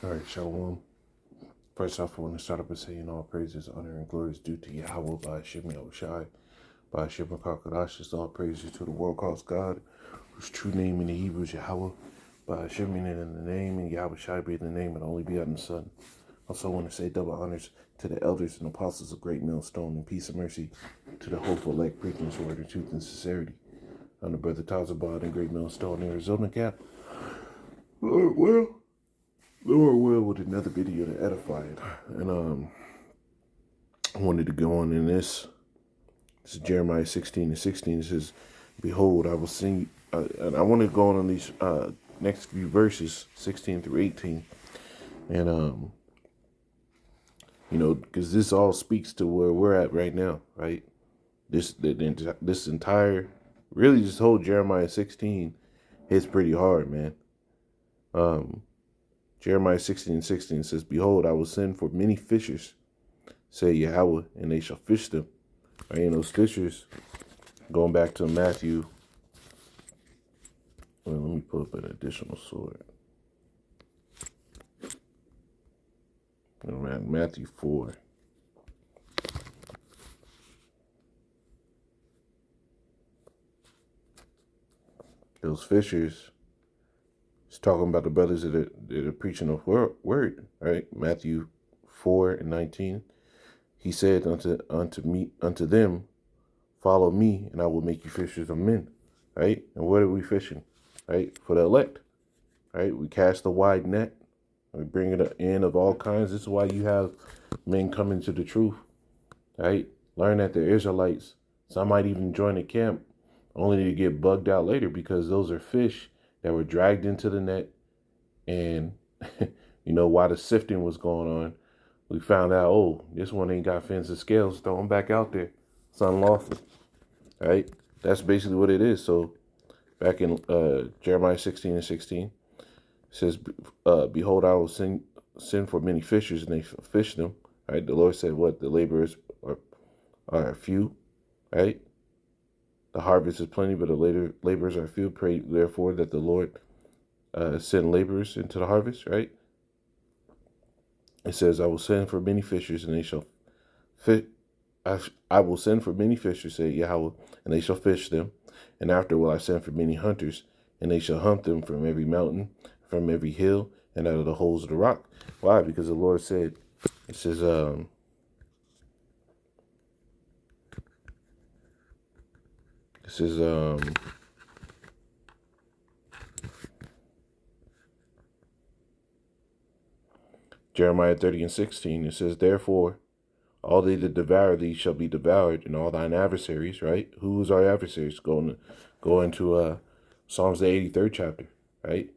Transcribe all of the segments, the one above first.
All right, Shalom. First off, I want to start up by saying all praises, honor, and glory is due to YAHAWAH BAHASHAM YAHAWASHI. BAHASHAM HaKadosh, all praises to the world calls God, whose true name in the Hebrew is Yahweh. BAHASHAM meaning in the name, and Yahawashi being the name of the only begotten Son. Also, I want to say double honors to the elders and apostles of Great Millstone, and peace and mercy to the hopeful elect preaching His word of truth and sincerity. I'm the brother Tazabad in Great Millstone, Arizona Cap. Lord will with another video to edify it. And I wanted to go on in this. This is Jeremiah 16:16. It says, "Behold, I will sing." And I want to go on these next few verses, 16 through 18, and because this all speaks to where we're at right now, right? This entire, really, this whole Jeremiah 16 hits pretty hard, man. Jeremiah 16:16 says, "Behold, I will send for many fishers, say Yahweh, and they shall fish them." Right, and those fishers, going back to Matthew. Well, let me pull up an additional sword. Matthew 4. Those fishers, it's talking about the brothers that are preaching the word, right? Matthew 4:19. He said unto them, "Follow me, and I will make you fishers of men." Right? And what are we fishing? Right? For the elect. Right? We cast a wide net. We bring it in of all kinds. This is why you have men coming to the truth. Right? Learn that they're Israelites. Some might even join the camp only to get bugged out later, because those are fish that were dragged into the net. And, while the sifting was going on, we found out, oh, this one ain't got fins and scales. Throw them back out there. It's unlawful. Right? That's basically what it is. So back in Jeremiah 16:16, it says, "Behold, I will send for many fishers, and they fish them." Right? The Lord said, what? The laborers are few. Right? The harvest is plenty, but the laborers are few. Pray, therefore, that the Lord send laborers into the harvest. Right? It says, "I will send for many fishers, and they shall fish. I will send for many fishers, say Yahweh, and they shall fish them. And after will I send for many hunters, and they shall hunt them from every mountain, from every hill, and out of the holes of the rock." Why? Because the Lord said, it says, Jeremiah 30:16, it says, "Therefore, all they that devour thee shall be devoured, and all thine adversaries," right? Who's our adversaries? Go into Psalms the 83rd chapter, right?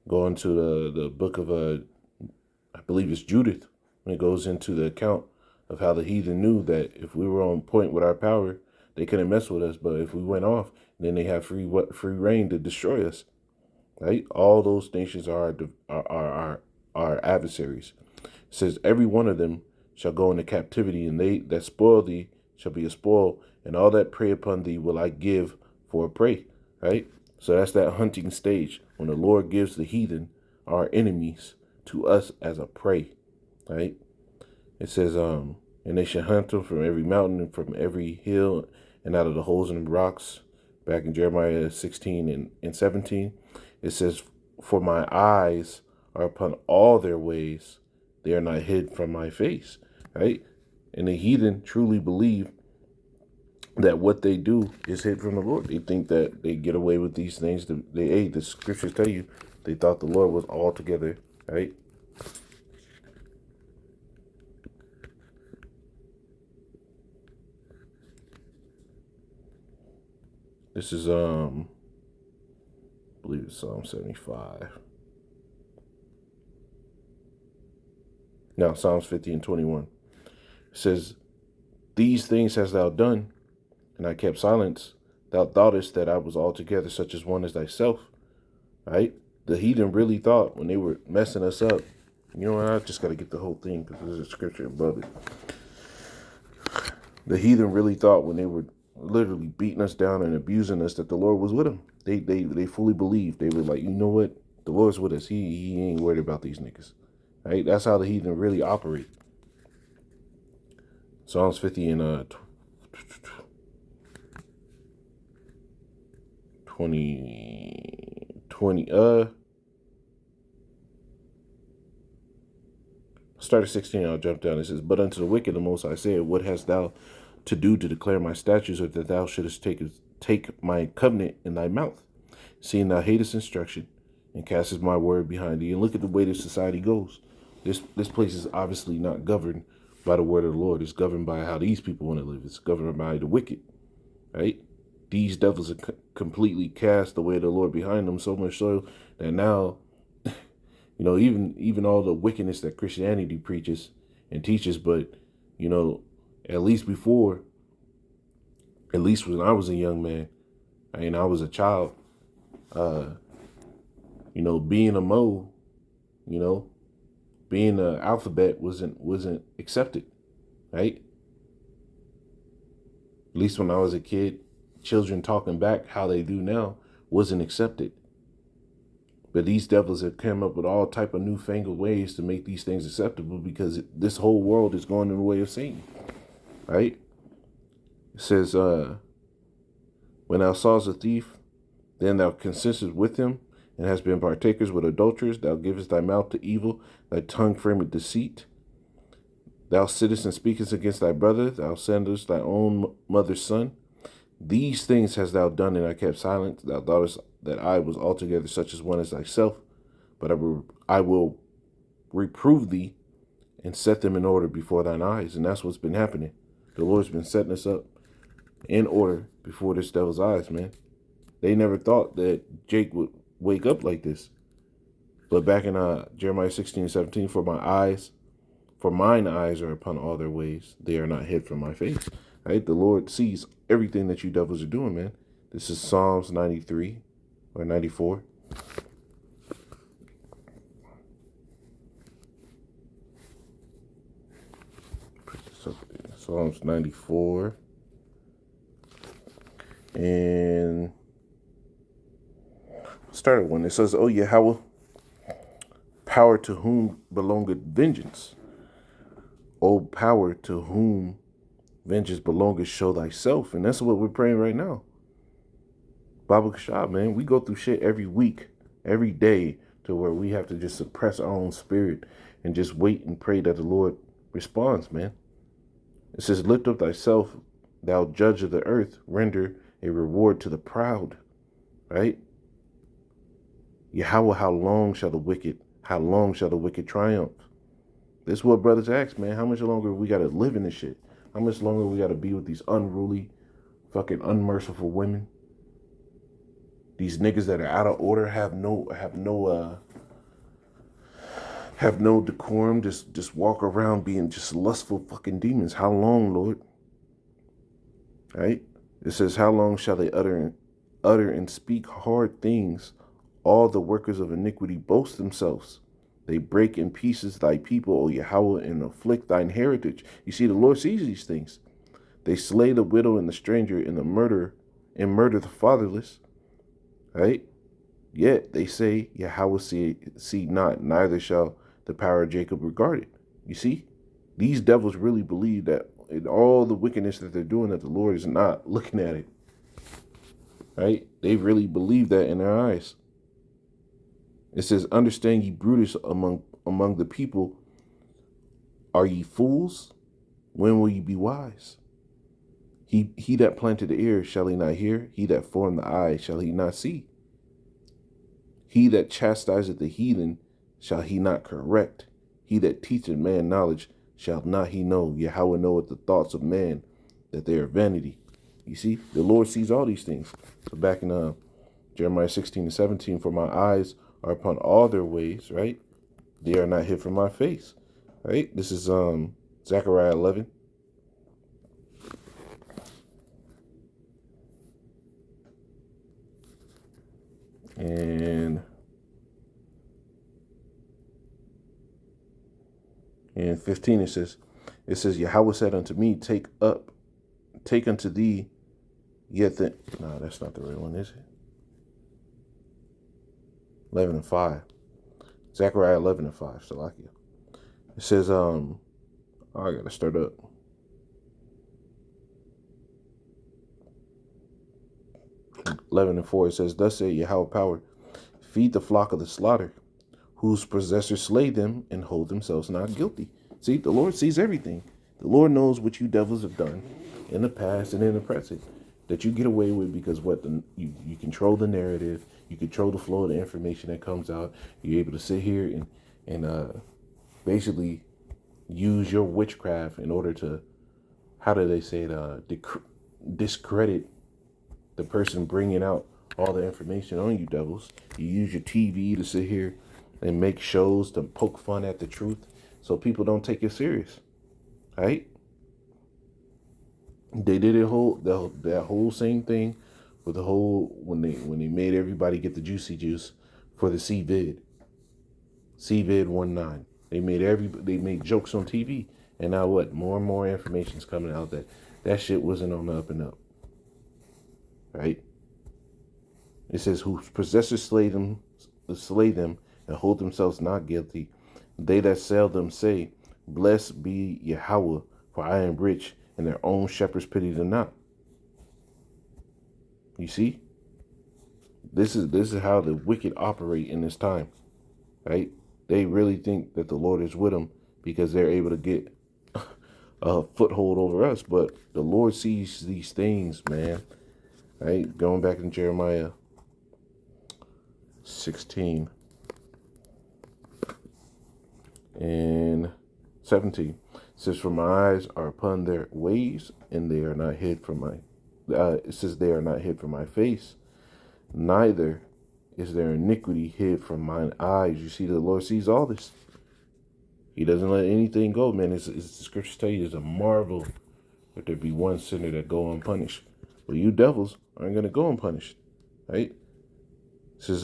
Go into the book of I believe it's Judith, when it goes into the account of how the heathen knew that if we were on point with our power, they couldn't mess with us. But if we went off, then they have free reign to destroy us. Right? All those nations are our adversaries. It says, "Every one of them shall go into captivity, and they that spoil thee shall be a spoil, and all that prey upon thee will I give for a prey." Right? So that's that hunting stage, when the Lord gives the heathen, our enemies, to us as a prey. Right? It says, "And they shall hunt them from every mountain and from every hill, and out of the holes in the rocks." Back in Jeremiah 16:17, it says, "For my eyes are upon all their ways, they are not hid from my face." Right? And the heathen truly believe that what they do is hid from the Lord. They think that they get away with these things. The scriptures tell you they thought the Lord was altogether, right? This is I believe it's Psalm 75. No, Psalms 50:21. It says, "These things hast thou done, and I kept silence. Thou thoughtest that I was altogether such as one as thyself." Right? The heathen really thought, when they were messing us up, I just got to get the whole thing because there's a scripture above it. The heathen really thought, when they were literally beating us down and abusing us, that the Lord was with them. They fully believed. They were like, you know what? The Lord's with us. He ain't worried about these niggas. Right? That's how the heathen really operate. Psalms 50 and 20. Start at 16, I'll jump down. It says, but unto the wicked the Most High said, what hast thou to do to declare my statutes, or that thou shouldest take my covenant in thy mouth, seeing thou hatest instruction, and castest my word behind thee? And look at the way this society goes. This place is obviously not governed by the word of the Lord. It's governed by how these people want to live. It's governed by the wicked, right? These devils are completely cast the way of the Lord behind them, so much so that now, you know, even all the wickedness that Christianity preaches and teaches, but, you know, at least when I was a young man, and I was a child, you know, being a Mo, you know, being an alphabet wasn't accepted, right? At least when I was a kid, children talking back how they do now wasn't accepted. But these devils have come up with all type of newfangled ways to make these things acceptable, because this whole world is going in the way of Satan, right? It says, when thou sawest a thief, then thou consistest with him, and hast been partakers with adulterers. Thou givest thy mouth to evil, thy tongue frameth deceit. Thou sittest and speakest against thy brother, thou slanderest thy own mother's son. These things hast thou done, and I kept silent. Thou thoughtest that I was altogether such as one as thyself, but I will reprove thee and set them in order before thine eyes. And that's what's been happening. The Lord's been setting us up in order before this devil's eyes, man. They never thought that Jake would wake up like this. But back in Jeremiah 16:17, for mine eyes are upon all their ways. They are not hid from my face. Right? The Lord sees everything that you devils are doing, man. This is Psalms 93 or 94. Psalms 94. And start at 1. It says, O Yahawah, power to whom belongeth vengeance. O power to whom vengeance belongeth, show thyself. And that's what we're praying right now. Baba Kashab, man, we go through shit every week, every day, to where we have to just suppress our own spirit and just wait and pray that the Lord responds, man. It says, lift up thyself, thou judge of the earth, render a reward to the proud, right? Yahawah, how long shall the wicked triumph? This is what brothers ask, man. How much longer we got to live in this shit? How much longer we got to be with these unruly, fucking unmerciful women? These niggas that are out of order, have no decorum, just walk around being just lustful fucking demons. How long, Lord? Right? It says, how long shall they utter and speak hard things? All the workers of iniquity boast themselves. They break in pieces thy people, O Yahawah, and afflict thine heritage. You see, the Lord sees these things. They slay the widow and the stranger, and murder the fatherless. Right? Yet they say, Yahawah see not, neither shall the power of Jacob regard it. You see, these devils really believe that in all the wickedness that they're doing, that the Lord is not looking at it. Right? They really believe that in their eyes. It says, understand ye brutish among the people. Are ye fools? When will ye be wise? He that planted the ear, shall he not hear? He that formed the eye, shall he not see? He that chastiseth the heathen, shall he not correct? He that teacheth man knowledge, shall not he know? Yahawah knoweth the thoughts of man, that they are vanity. You see, the Lord sees all these things. So back in Jeremiah 16:17, for my eyes are upon all their ways, right? They are not hid from my face, right? This is Zechariah 11. And 15 it says, Yahawah said unto me, take unto thee yet the, no, that's not the right one, is it? 11 and 5. Zechariah 11 and 5. Salakia. It says, oh, I gotta start up. 11 and 4. It says, thus say Yahweh power, feed the flock of the slaughter, whose possessors slay them and hold themselves not guilty. See, the Lord sees everything. The Lord knows what you devils have done in the past and in the present that you get away with because you control the narrative, you control the flow of the information that comes out. You're able to sit here and basically use your witchcraft in order to, how do they say it, discredit the person bringing out all the information on you devils. You use your TV to sit here and make shows to poke fun at the truth so people don't take it serious, right? They did that whole same thing with the whole when they made everybody get the juicy juice for the CVID 19. They made jokes on TV, and now what? More and more information's coming out that shit wasn't on the up and up, right? It says, whose possessors slay them and hold themselves not guilty. They that sell them say, blessed be Yahweh, for I am rich, and their own shepherds pity them not. You see? This is how the wicked operate in this time, right? They really think that the Lord is with them because they're able to get a foothold over us, but the Lord sees these things, man. Right? Going back in Jeremiah 16 and 17, it says, for my eyes are upon their ways, and they are not hid from my it says they are not hid from my face, neither is their iniquity hid from mine eyes. You see, the Lord sees all this. He doesn't let anything go, man. It's the scriptures tell you it's a marvel that there be one sinner that go unpunished. But you devils aren't going to go unpunished, right? This is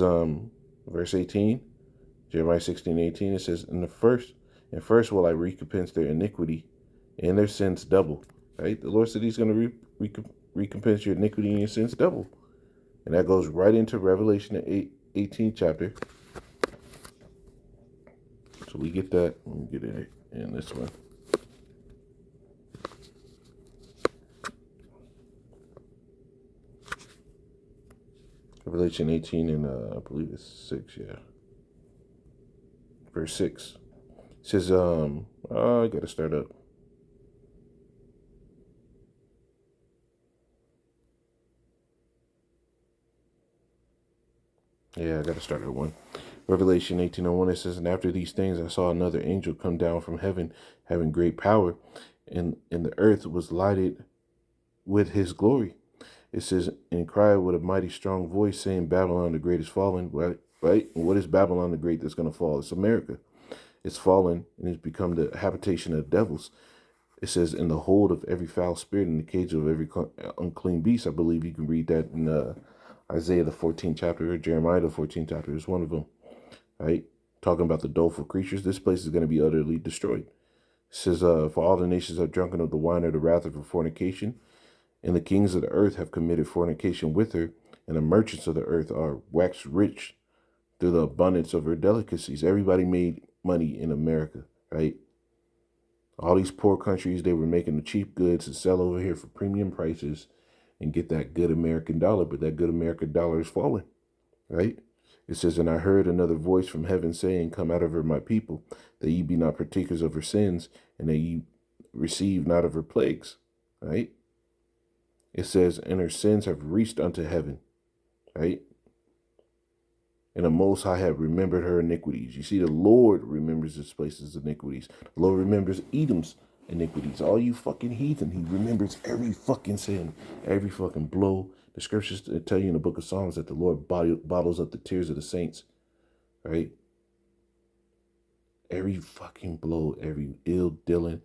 verse 18, Jeremiah 16:18. It says, and first will I recompense their iniquity and their sins double. Right? The Lord said he's going to recompense your iniquity and your sins double. And that goes right into Revelation, the 18th chapter. So we get that. Let me get it in this one. Revelation 18 and I believe it's 6, yeah. Verse 6. It says, I gotta start up. Yeah, I gotta start at 1. Revelation 18:1, it says, and after these things I saw another angel come down from heaven, having great power, and the earth was lighted with his glory. It says, and cried with a mighty strong voice, saying, Babylon the Great is fallen. Right? And what is Babylon the Great that's going to fall? It's America. It's fallen, and it's become the habitation of devils. It says, in the hold of every foul spirit, in the cage of every unclean beast. I believe you can read that in Isaiah the 14th chapter, or Jeremiah the 14th chapter is one of them. Right? Talking about the doleful creatures. This place is going to be utterly destroyed. It says, for all the nations have drunken of the wine of the wrath of her fornication, and the kings of the earth have committed fornication with her, and the merchants of the earth are waxed rich through the abundance of her delicacies. Everybody made money in America, right? All these poor countries, they were making the cheap goods to sell over here for premium prices and get that good American dollar, but that good American dollar is falling, right? It says, and I heard another voice from heaven saying, come out of her, my people, that ye be not partakers of her sins, and that ye receive not of her plagues, right? It says, and her sins have reached unto heaven, right? And the Most High have remembered her iniquities. You see, the Lord remembers this place's iniquities. The Lord remembers Edom's iniquities. All you fucking heathen, he remembers every fucking sin, every fucking blow. The scriptures tell you in the book of Psalms that the Lord bottles up the tears of the saints, right? Every fucking blow, every ill dealing,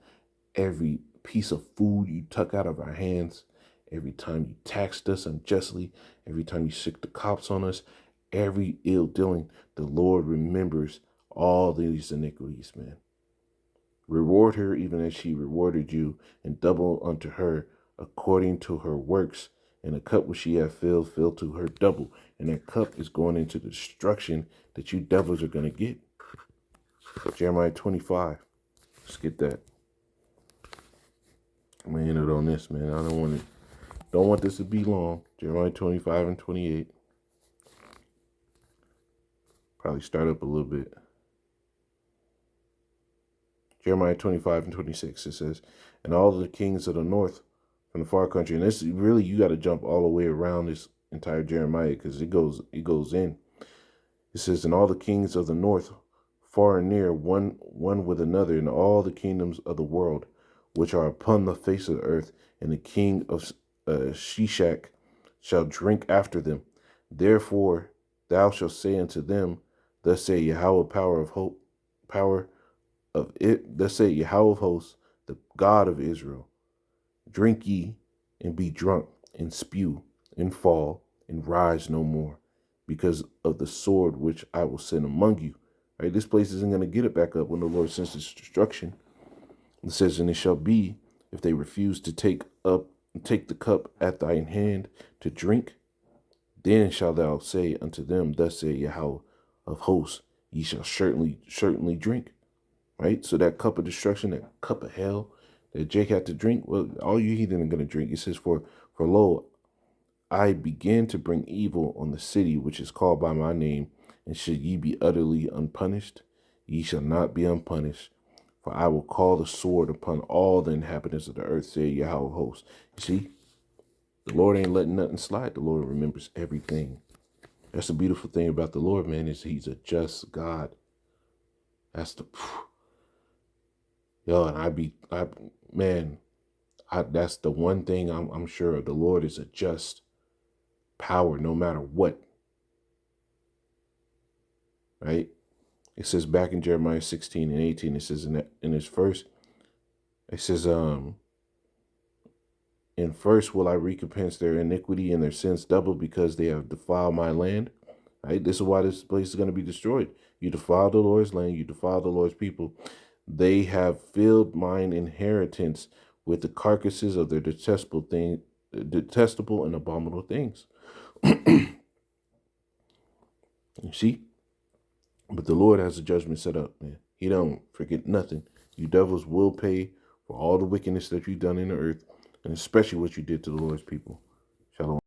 every piece of food you took out of our hands, every time you taxed us unjustly, every time you sick the cops on us, every ill doing, the Lord remembers all these iniquities, man. Reward her even as she rewarded you, and double unto her according to her works, and the cup which she hath filled to her double. And that cup is going into the destruction that you devils are going to get. Jeremiah 25. Let's get that. I'm going to end it on this, man. I don't want this to be long. Jeremiah 25 and 28. Probably start up a little bit. Jeremiah 25 and 26, it says, and all the kings of the north from the far country. And this really, you got to jump all the way around this entire Jeremiah, because it goes in. It says, and all the kings of the north, far and near, one with another, in all the kingdoms of the world, which are upon the face of the earth, and the king of Shishak shall drink after them. Therefore thou shalt say unto them, thus say Yahweh, power of it, thus say Yahweh of hosts, the God of Israel, drink ye and be drunk, and spew and fall and rise no more, because of the sword which I will send among you. Right? This place isn't going to get it back up when the Lord sends his destruction. It says, and it shall be, if they refuse to take the cup at thine hand to drink, then shalt thou say unto them, thus say Yahweh of hosts, ye shall certainly drink. Right? So that cup of destruction, that cup of hell that Jake had to drink, well, all you heathen are going to drink. It says, for lo, I begin to bring evil on the city which is called by my name, and should ye be utterly unpunished, ye shall not be unpunished. For I will call the sword upon all the inhabitants of the earth, say Yahweh of hosts. You see, the Lord ain't letting nothing slide. The Lord remembers everything. That's the beautiful thing about the Lord, man, is he's a just God. That's the, yo, and that's the one thing I'm sure of. The Lord is a just power no matter what. Right? It says back in Jeremiah 16 and 18, it says in his first, it says, and first will I recompense their iniquity and their sins double, because they have defiled my land. Right? This is why this place is going to be destroyed. You defile the Lord's land, you defile the Lord's people. They have filled mine inheritance with the carcasses of their detestable and abominable things. You see? But the Lord has a judgment set up, man. He don't forget nothing. You devils will pay for all the wickedness that you've done in the earth, and especially what you did to the Lord's people. Shalom.